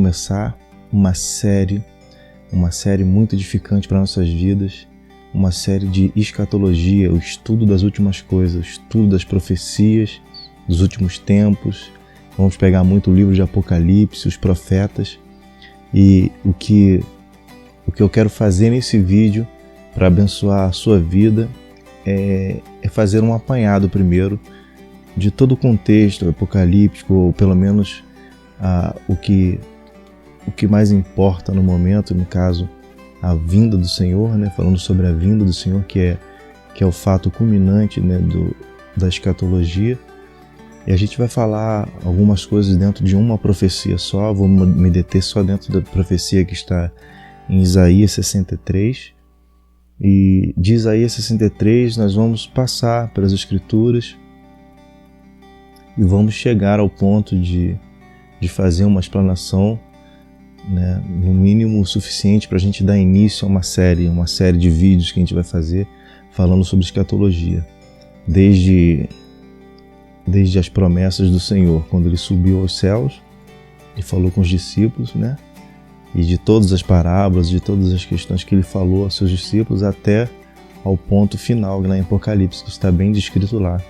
começar uma série muito edificante para nossas vidas, uma série de escatologia, o estudo das últimas coisas, o estudo das profecias dos últimos tempos. Vamos pegar muito o livro de Apocalipse, os profetas, e o que eu quero fazer nesse vídeo para abençoar a sua vida é fazer um apanhado primeiro de todo o contexto apocalíptico, ou pelo menos o que mais importa no momento, no caso, a vinda do Senhor, né? Falando sobre a vinda do Senhor, que é o fato culminante, né, da escatologia. E a gente vai falar algumas coisas dentro de uma profecia só, vou me deter só dentro da profecia que está em Isaías 63. E de Isaías 63 nós vamos passar pelas Escrituras e vamos chegar ao ponto de fazer uma explanação, né, no mínimo o suficiente para a gente dar início a uma série de vídeos que a gente vai fazer falando sobre escatologia, desde as promessas do Senhor, quando Ele subiu aos céus e falou com os discípulos, né, e de todas as parábolas, de todas as questões que Ele falou aos seus discípulos, até ao ponto final, lá em Apocalipse, que está bem descrito lá,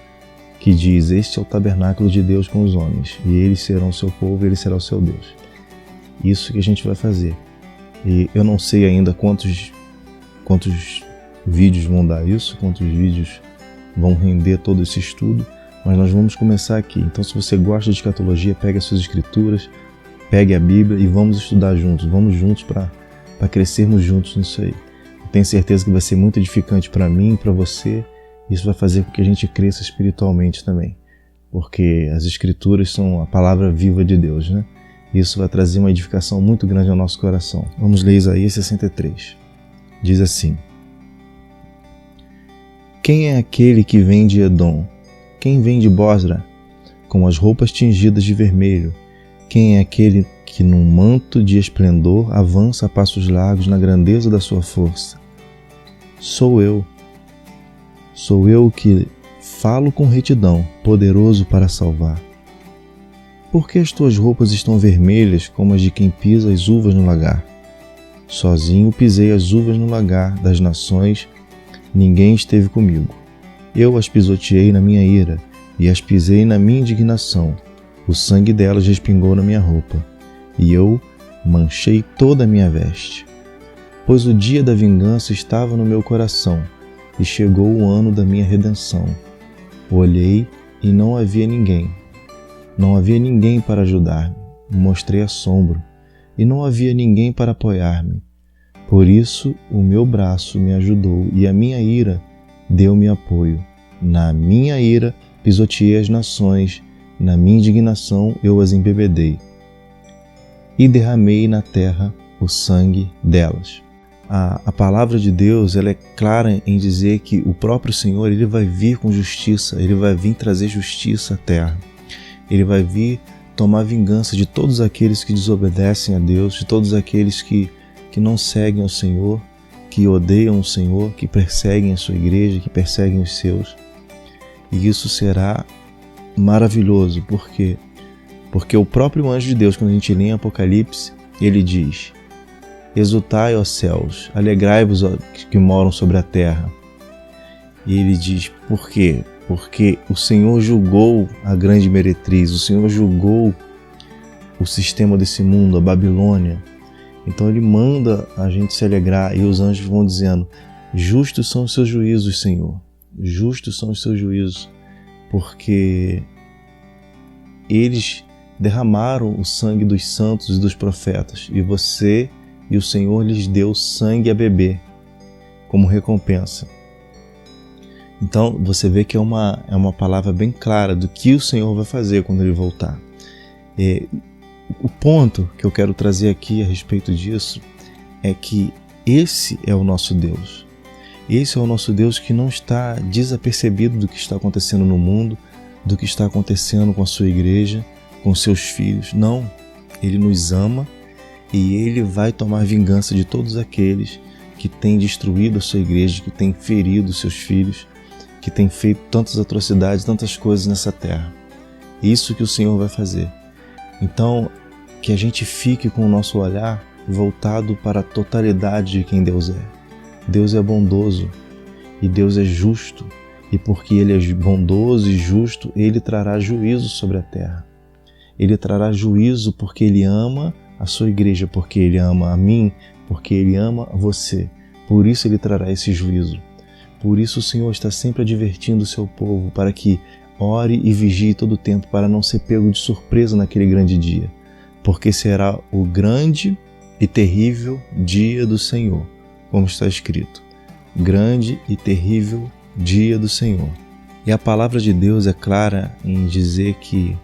que diz: este é o tabernáculo de Deus com os homens, e eles serão o seu povo, e Ele será o seu Deus. Isso que a gente vai fazer. E eu não sei ainda quantos vídeos vão dar isso, quantos vídeos vão render todo esse estudo, mas nós vamos começar aqui. Então, se você gosta de escatologia, pegue as suas escrituras, pegue a Bíblia e vamos estudar juntos. Vamos juntos para crescermos juntos nisso aí. Eu tenho certeza que vai ser muito edificante para mim e para você. Isso vai fazer com que a gente cresça espiritualmente também, porque as Escrituras são a palavra viva de Deus, né? Isso vai trazer uma edificação muito grande ao nosso coração. Vamos ler Isaías 63. Diz assim: quem é aquele que vem de Edom? Quem vem de Bosra, com as roupas tingidas de vermelho? Quem é aquele que num manto de esplendor avança a passos largos na grandeza da sua força? Sou eu que falo com retidão, poderoso para salvar. Por que as tuas roupas estão vermelhas como as de quem pisa as uvas no lagar? Sozinho pisei as uvas no lagar das nações, ninguém esteve comigo. Eu as pisoteei na minha ira e as pisei na minha indignação. O sangue delas respingou na minha roupa, e eu manchei toda a minha veste. Pois o dia da vingança estava no meu coração, e chegou o ano da minha redenção. Olhei e não havia ninguém. Não havia ninguém para ajudar-me. Mostrei assombro, e não havia ninguém para apoiar-me. Por isso o meu braço me ajudou, e a minha ira deu-me apoio. Na minha ira pisoteei as nações, na minha indignação eu as embebedei, e derramei na terra o sangue delas. A palavra de Deus, ela é clara em dizer que o próprio Senhor, Ele vai vir com justiça, Ele vai vir trazer justiça à terra. Ele vai vir tomar vingança de todos aqueles que desobedecem a Deus, de todos aqueles que não seguem ao Senhor, que odeiam o Senhor, que perseguem a sua igreja, que perseguem os seus. E isso será maravilhoso. Por quê? Porque o próprio anjo de Deus, quando a gente lê em Apocalipse, ele diz: exultai, ó céus, alegrai-vos, ó que moram sobre a terra. E ele diz: por quê? Porque o Senhor julgou a grande meretriz, o Senhor julgou o sistema desse mundo, a Babilônia. Então Ele manda a gente se alegrar, e os anjos vão dizendo: justos são os seus juízos, Senhor, justos são os seus juízos, porque eles derramaram o sangue dos santos e dos profetas, e você e o Senhor lhes deu sangue a beber como recompensa. Então você vê que é uma palavra bem clara do que o Senhor vai fazer quando Ele voltar. O ponto que eu quero trazer aqui a respeito disso é que esse é o nosso Deus. Esse é o nosso Deus que não está desapercebido do que está acontecendo no mundo, do que está acontecendo com a sua igreja, com seus filhos. Não, Ele nos ama e Ele vai tomar vingança de todos aqueles que têm destruído a sua igreja, que têm ferido seus filhos, que têm feito tantas atrocidades, tantas coisas nessa terra. Isso que o Senhor vai fazer. Então, que a gente fique com o nosso olhar voltado para a totalidade de quem Deus é. Deus é bondoso e Deus é justo, e porque Ele é bondoso e justo, Ele trará juízo sobre a terra. Ele trará juízo porque Ele ama a sua igreja, porque Ele ama a mim, porque Ele ama você. Por isso Ele trará esse juízo. Por isso o Senhor está sempre advertindo o seu povo para que ore e vigie todo o tempo para não ser pego de surpresa naquele grande dia, porque será o grande e terrível dia do Senhor, como está escrito. Grande e terrível dia do Senhor. E a palavra de Deus é clara em dizer que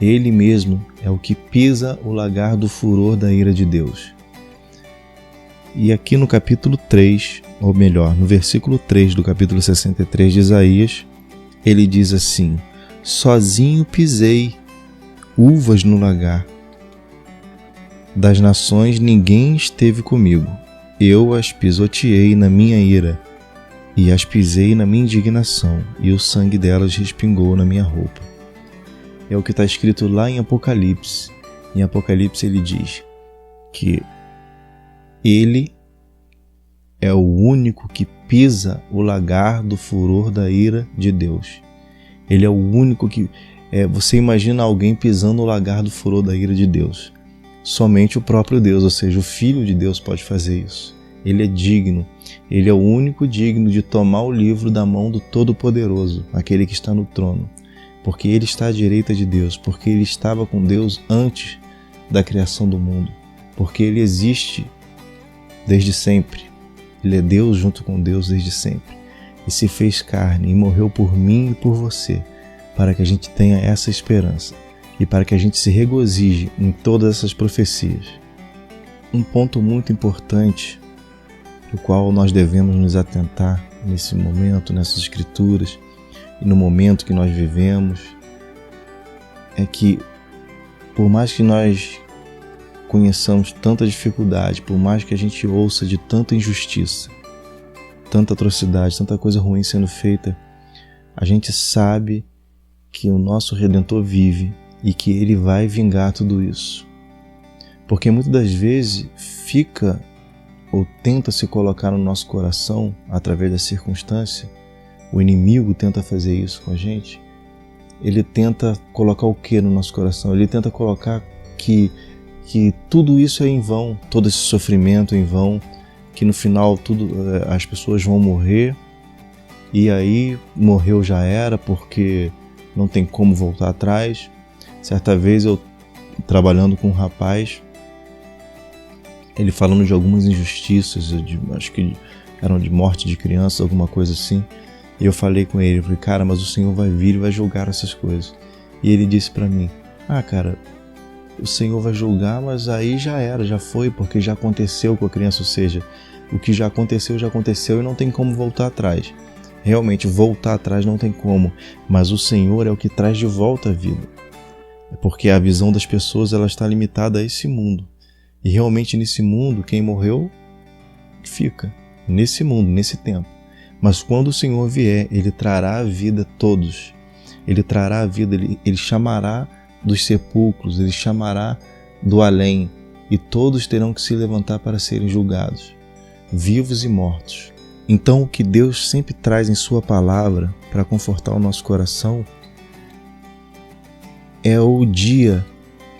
Ele mesmo é o que pisa o lagar do furor da ira de Deus. E aqui no capítulo 3, ou melhor, no versículo 3 do capítulo 63 de Isaías, ele diz assim: sozinho pisei uvas no lagar. Das nações ninguém esteve comigo. Eu as pisoteei na minha ira, e as pisei na minha indignação, e o sangue delas respingou na minha roupa. É o que está escrito lá em Apocalipse. Em Apocalipse ele diz que Ele é o único que pisa o lagar do furor da ira de Deus. Ele é o único que... você imagina alguém pisando o lagar do furor da ira de Deus. Somente o próprio Deus, ou seja, o Filho de Deus pode fazer isso. Ele é digno. Ele é o único digno de tomar o livro da mão do Todo-Poderoso, aquele que está no trono. Porque Ele está à direita de Deus, porque Ele estava com Deus antes da criação do mundo, porque Ele existe desde sempre. Ele é Deus junto com Deus desde sempre. E se fez carne e morreu por mim e por você, para que a gente tenha essa esperança e para que a gente se regozije em todas essas profecias. Um ponto muito importante, no qual nós devemos nos atentar nesse momento, nessas escrituras, e no momento que nós vivemos, é que por mais que nós conheçamos tanta dificuldade, por mais que a gente ouça de tanta injustiça, tanta atrocidade, tanta coisa ruim sendo feita, a gente sabe que o nosso Redentor vive e que Ele vai vingar tudo isso. Porque muitas das vezes fica ou tenta se colocar no nosso coração através da circunstância, o inimigo tenta fazer isso com a gente, ele tenta colocar o que no nosso coração? Ele tenta colocar que tudo isso é em vão, todo esse sofrimento é em vão, que no final as pessoas vão morrer e aí morreu já era, porque não tem como voltar atrás. Certa vez eu trabalhando com um rapaz, ele falando de algumas injustiças, acho que eram de morte de criança, alguma coisa assim. E eu falei com ele, falei, cara, mas o Senhor vai vir e vai julgar essas coisas. E ele disse para mim, cara, o Senhor vai julgar, mas aí já era, já foi, porque já aconteceu com a criança, ou seja, o que já aconteceu e não tem como voltar atrás. Realmente, voltar atrás não tem como, mas o Senhor é o que traz de volta a vida. É porque a visão das pessoas ela está limitada a esse mundo. E realmente nesse mundo, quem morreu, fica. Nesse mundo, nesse tempo. Mas quando o Senhor vier, Ele trará a vida a todos. Ele trará a vida, Ele chamará dos sepulcros, Ele chamará do além, e todos terão que se levantar para serem julgados, vivos e mortos. Então o que Deus sempre traz em Sua palavra para confortar o nosso coração é o dia,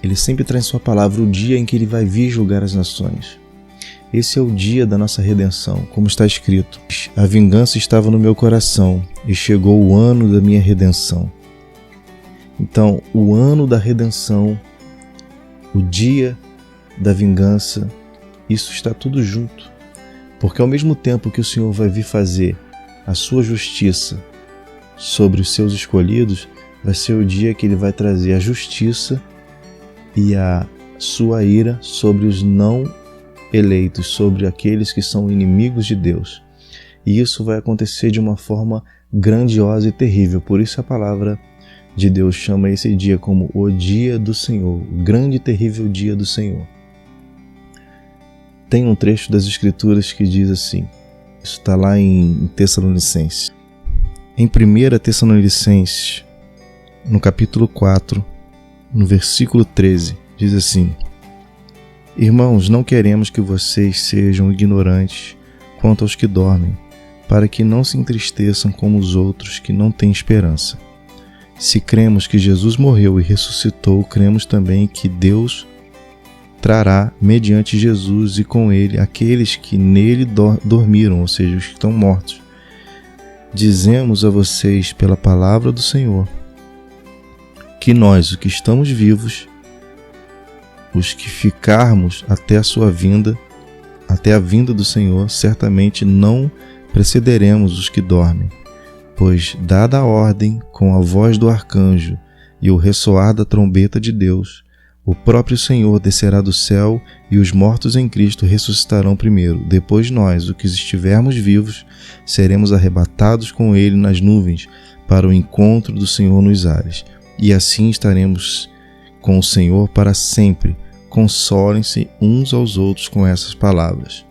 Ele sempre traz em Sua palavra o dia em que Ele vai vir julgar as nações. Esse é o dia da nossa redenção, como está escrito. A vingança estava no meu coração e chegou o ano da minha redenção. Então, o ano da redenção, o dia da vingança, isso está tudo junto. Porque ao mesmo tempo que o Senhor vai vir fazer a sua justiça sobre os seus escolhidos, vai ser o dia que Ele vai trazer a justiça e a sua ira sobre os não eleitos, sobre aqueles que são inimigos de Deus. E isso vai acontecer de uma forma grandiosa e terrível. Por isso a palavra de Deus chama esse dia como o dia do Senhor, o grande e terrível dia do Senhor. Tem um trecho das Escrituras que diz assim, isso está lá em Tessalonicenses. Em 1 Tessalonicenses, no capítulo 4, no versículo 13, Diz assim: Irmãos, não queremos que vocês sejam ignorantes quanto aos que dormem, para que não se entristeçam como os outros que não têm esperança. Se cremos que Jesus morreu e ressuscitou, cremos também que Deus trará mediante Jesus e com ele aqueles que nele dormiram, ou seja, os que estão mortos. Dizemos a vocês pela palavra do Senhor que nós, os que estamos vivos, os que ficarmos até a sua vinda, até a vinda do Senhor, certamente não precederemos os que dormem, pois, dada a ordem com a voz do arcanjo e o ressoar da trombeta de Deus, o próprio Senhor descerá do céu e os mortos em Cristo ressuscitarão primeiro. Depois nós, os que estivermos vivos, seremos arrebatados com ele nas nuvens para o encontro do Senhor nos ares. E assim estaremos com o Senhor para sempre. Consolem-se uns aos outros com essas palavras.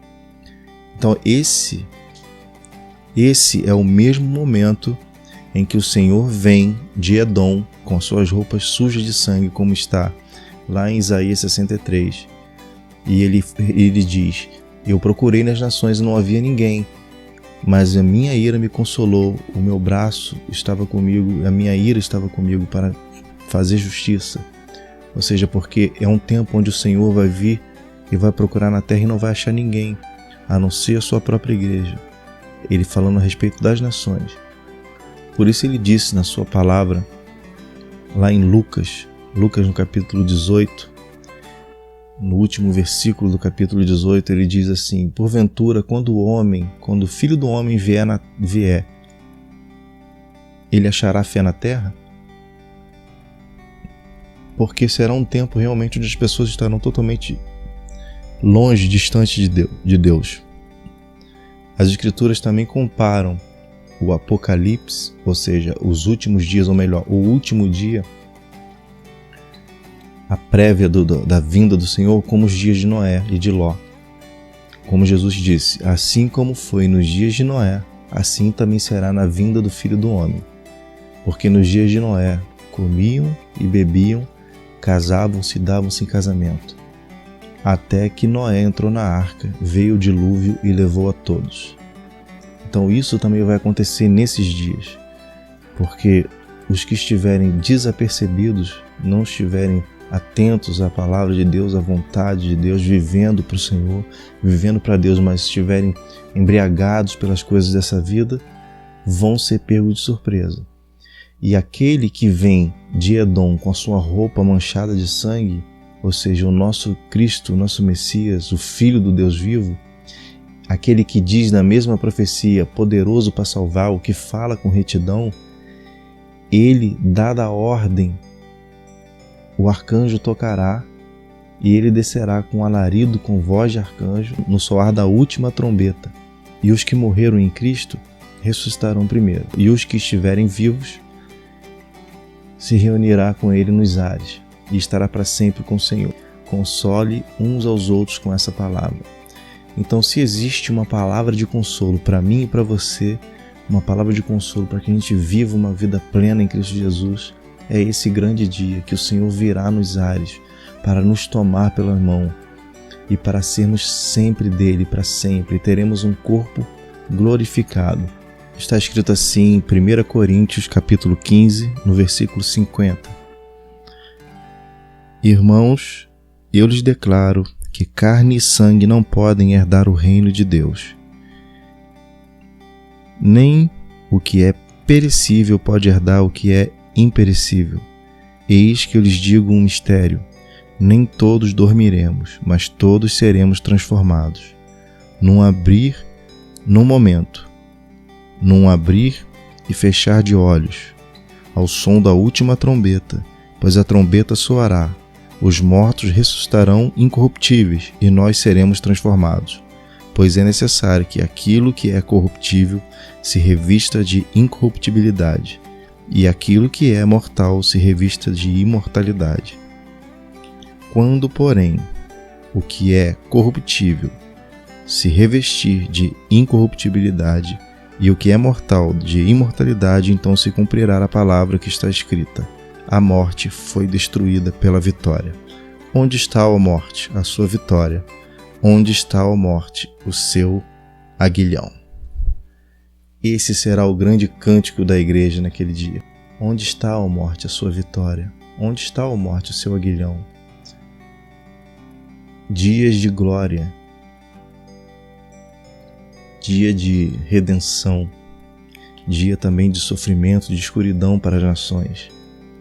Então esse é o mesmo momento em que o Senhor vem de Edom com suas roupas sujas de sangue, como está lá em Isaías 63. E ele diz: Eu procurei nas nações e não havia ninguém, mas a minha ira me consolou, o meu braço estava comigo, a minha ira estava comigo para fazer justiça. Ou seja, porque é um tempo onde o Senhor vai vir e vai procurar na terra e não vai achar ninguém, a não ser a sua própria igreja. Ele falando a respeito das nações. Por isso ele disse na sua palavra, lá em Lucas no capítulo 18, no último versículo do capítulo 18, ele diz assim: Porventura, quando o Filho do Homem vier, ele achará fé na terra? Porque será um tempo realmente onde as pessoas estarão totalmente longe, distante de Deus. As Escrituras também comparam o Apocalipse, ou seja, os últimos dias, ou melhor, o último dia, a prévia da vinda do Senhor, como os dias de Noé e de Ló. Como Jesus disse: assim como foi nos dias de Noé, assim também será na vinda do Filho do Homem. Porque nos dias de Noé comiam e bebiam, casavam-se e davam-se em casamento, até que Noé entrou na arca, veio o dilúvio e levou a todos. Então isso também vai acontecer nesses dias, porque os que estiverem desapercebidos, não estiverem atentos à palavra de Deus, à vontade de Deus, vivendo para o Senhor, vivendo para Deus, mas estiverem embriagados pelas coisas dessa vida, vão ser pegos de surpresa. E aquele que vem de Edom com a sua roupa manchada de sangue, ou seja, o nosso Cristo, o nosso Messias, o Filho do Deus vivo, aquele que diz na mesma profecia, poderoso para salvar, o que fala com retidão, ele, dada a ordem, o arcanjo tocará e ele descerá com alarido, com voz de arcanjo, no soar da última trombeta. E os que morreram em Cristo ressuscitarão primeiro. E os que estiverem vivos se reunirá com ele nos ares e estará para sempre com o Senhor. Console uns aos outros com essa palavra. Então, se existe uma palavra de consolo para mim e para você, uma palavra de consolo para que a gente viva uma vida plena em Cristo Jesus, é esse grande dia que o Senhor virá nos ares para nos tomar pela mão e para sermos sempre dele, para sempre, e teremos um corpo glorificado. Está escrito assim em 1 Coríntios capítulo 15, no versículo 50. Irmãos, eu lhes declaro que carne e sangue não podem herdar o reino de Deus. Nem o que é perecível pode herdar o que é imperecível. Eis que eu lhes digo um mistério: nem todos dormiremos, mas todos seremos transformados. Num abrir e fechar de olhos, ao som da última trombeta, pois a trombeta soará, os mortos ressuscitarão incorruptíveis e nós seremos transformados. Pois é necessário que aquilo que é corruptível se revista de incorruptibilidade, e aquilo que é mortal se revista de imortalidade. Quando, porém, o que é corruptível se revestir de incorruptibilidade e o que é mortal de imortalidade, então se cumprirá a palavra que está escrita: a morte foi destruída pela vitória. Onde está, ó morte, a sua vitória? Onde está, ó morte, o seu aguilhão? Esse será o grande cântico da igreja naquele dia. Onde está, ó morte, a sua vitória? Onde está, ó morte, o seu aguilhão? Dias de glória, dia de redenção, dia também de sofrimento, de escuridão para as nações,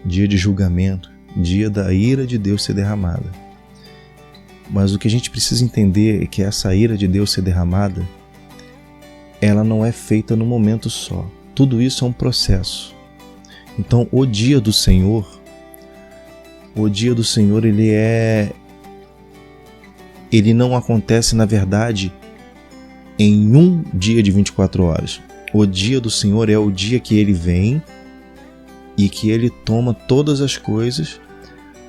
dia de julgamento, dia da ira de Deus ser derramada. Mas o que a gente precisa entender é que essa ira de Deus ser derramada, ela não é feita num momento só. Tudo isso é um processo. Então, o dia do Senhor, ele não acontece, na verdade, em um dia de 24 horas. O dia do Senhor é o dia que Ele vem e que Ele toma todas as coisas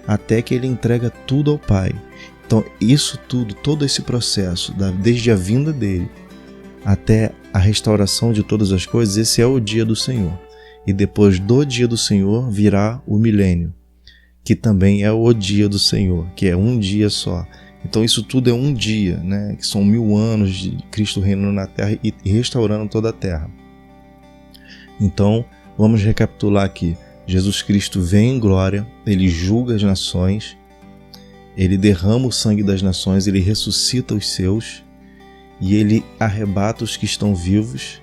até que Ele entrega tudo ao Pai. Então, isso tudo, todo esse processo, desde a vinda dEle até a restauração de todas as coisas, esse é o dia do Senhor. E depois do dia do Senhor virá o milênio, que também é o dia do Senhor, que é um dia só. Então isso tudo é um dia, né? Que são 1000 anos de Cristo reinando na terra e restaurando toda a terra. Então, vamos recapitular aqui. Jesus Cristo vem em glória, Ele julga as nações, Ele derrama o sangue das nações, Ele ressuscita os seus e Ele arrebata os que estão vivos,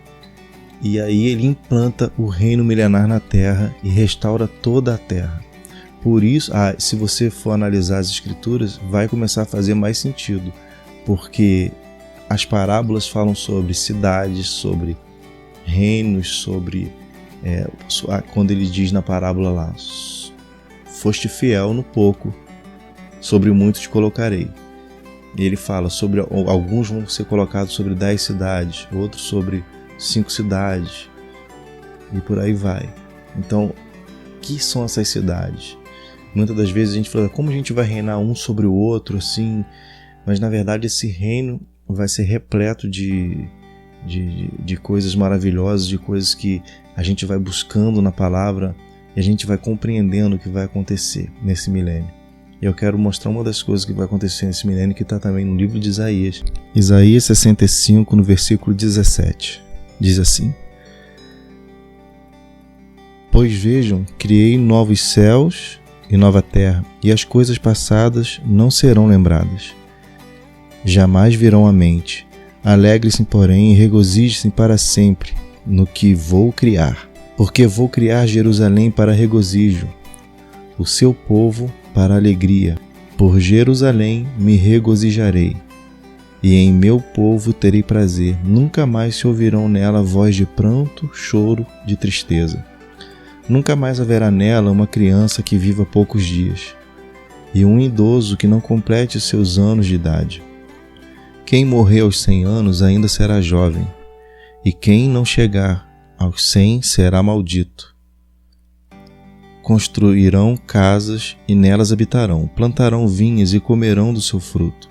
e aí Ele implanta o reino milenar na terra e restaura toda a terra. Por isso, se você for analisar as Escrituras, vai começar a fazer mais sentido, porque as parábolas falam sobre cidades, sobre reinos, sobre... quando ele diz na parábola lá, foste fiel no pouco, sobre o muito te colocarei. Ele fala sobre alguns vão ser colocados sobre 10 cidades, outros sobre 5 cidades, e por aí vai. Então, o que são essas cidades? Muitas das vezes a gente fala, como a gente vai reinar um sobre o outro, assim? Mas na verdade esse reino vai ser repleto de coisas maravilhosas, de coisas que a gente vai buscando na palavra e a gente vai compreendendo o que vai acontecer nesse milênio. E eu quero mostrar uma das coisas que vai acontecer nesse milênio, que está também no livro de Isaías. Isaías 65, no versículo 17, diz assim: Pois vejam, criei novos céus e nova terra, e as coisas passadas não serão lembradas. Jamais virão à mente. Alegre-se, porém, e regozije-se para sempre no que vou criar. Porque vou criar Jerusalém para regozijo, o seu povo para alegria. Por Jerusalém me regozijarei, e em meu povo terei prazer. Nunca mais se ouvirão nela voz de pranto, choro, de tristeza. Nunca mais haverá nela uma criança que viva poucos dias, e um idoso que não complete os seus anos de idade. Quem morrer aos 100 anos ainda será jovem, e quem não chegar aos 100 será maldito. Construirão casas e nelas habitarão, plantarão vinhas e comerão do seu fruto.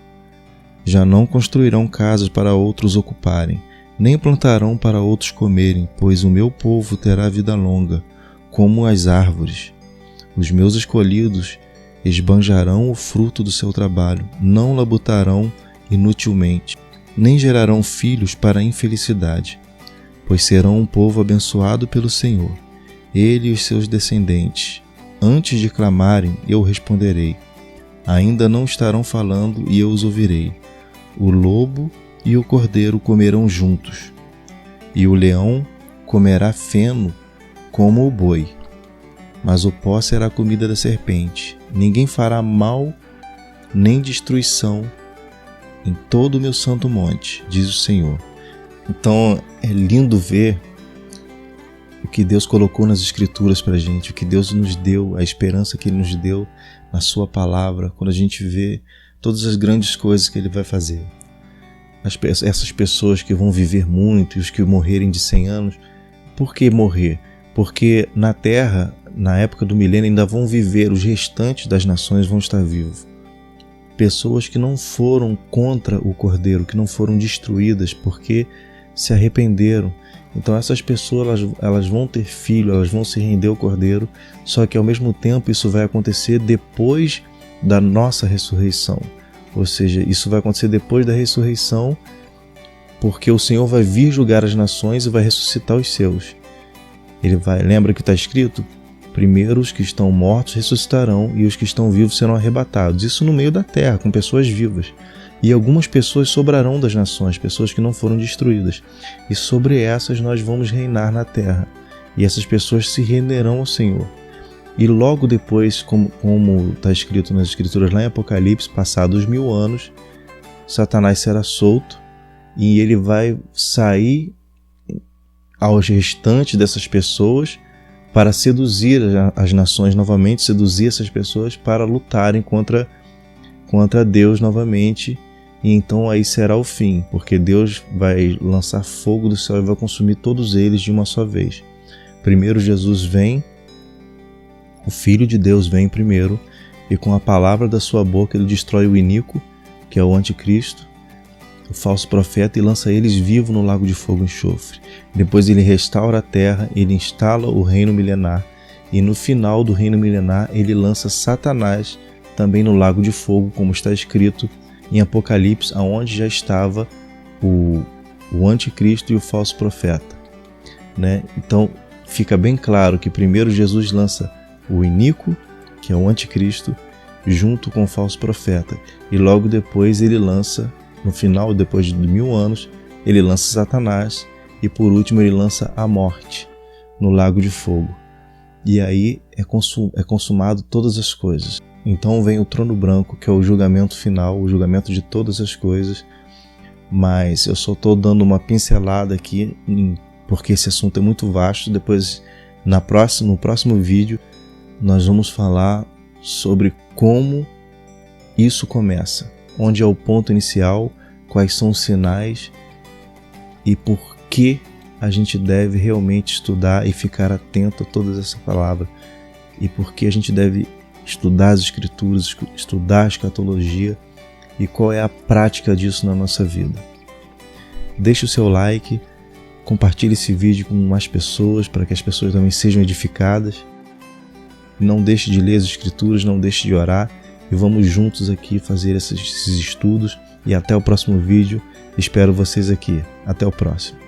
Já não construirão casas para outros ocuparem, nem plantarão para outros comerem, pois o meu povo terá vida longa, como as árvores. Os meus escolhidos esbanjarão o fruto do seu trabalho, não labutarão inutilmente, nem gerarão filhos para a infelicidade, pois serão um povo abençoado pelo Senhor, ele e os seus descendentes. Antes de clamarem, eu responderei. Ainda não estarão falando e eu os ouvirei. O lobo e o cordeiro comerão juntos, e o leão comerá feno como o boi, mas o pó será a comida da serpente. Ninguém fará mal nem destruição em todo o meu santo monte, diz o Senhor. Então é lindo ver o que Deus colocou nas Escrituras para a gente, o que Deus nos deu, a esperança que Ele nos deu na Sua palavra, quando a gente vê todas as grandes coisas que Ele vai fazer. Essas pessoas que vão viver muito e os que morrerem de 100 anos, por que morrer? Porque na terra, na época do milênio, ainda vão viver, os restantes das nações vão estar vivos. Pessoas que não foram contra o Cordeiro, que não foram destruídas porque se arrependeram. Então essas pessoas elas vão ter filho, elas vão se render ao Cordeiro, só que ao mesmo tempo isso vai acontecer depois da nossa ressurreição. Ou seja, isso vai acontecer depois da ressurreição, porque o Senhor vai vir julgar as nações e vai ressuscitar os seus. Lembra que está escrito? Primeiro os que estão mortos ressuscitarão e os que estão vivos serão arrebatados. Isso no meio da terra, com pessoas vivas. E algumas pessoas sobrarão das nações, pessoas que não foram destruídas. E sobre essas nós vamos reinar na terra. E essas pessoas se renderão ao Senhor. E logo depois, como está escrito nas Escrituras lá em Apocalipse, passados 1000 anos, Satanás será solto e ele vai sair aos restantes dessas pessoas para seduzir as nações novamente, seduzir essas pessoas para lutarem contra Deus novamente. E então aí será o fim, porque Deus vai lançar fogo do céu e vai consumir todos eles de uma só vez. Primeiro Jesus vem, o Filho de Deus vem primeiro, e com a palavra da sua boca ele destrói o iníquo, que é o anticristo, o falso profeta, e lança eles vivos no lago de fogo e enxofre. Depois ele restaura a terra, ele instala o reino milenar, e no final do reino milenar ele lança Satanás também no lago de fogo, como está escrito em Apocalipse, aonde já estava o anticristo e o falso profeta, né? Então fica bem claro que primeiro Jesus lança o iníquo, que é o anticristo, junto com o falso profeta, e logo depois ele lança, no final, depois de 1000 anos, ele lança Satanás, e por último ele lança a morte no lago de fogo. E aí é consumado todas as coisas. Então vem o trono branco, que é o julgamento final, o julgamento de todas as coisas. Mas eu só estou dando uma pincelada aqui, porque esse assunto é muito vasto. Depois, no próximo vídeo, nós vamos falar sobre como isso começa, onde é o ponto inicial, quais são os sinais e por que a gente deve realmente estudar e ficar atento a todas essas palavras, e por que a gente deve estudar as Escrituras, estudar a escatologia e qual é a prática disso na nossa vida. Deixe o seu like, compartilhe esse vídeo com mais pessoas para que as pessoas também sejam edificadas. Não deixe de ler as Escrituras, não deixe de orar, e vamos juntos aqui fazer esses estudos. E até o próximo vídeo. Espero vocês aqui. Até o próximo.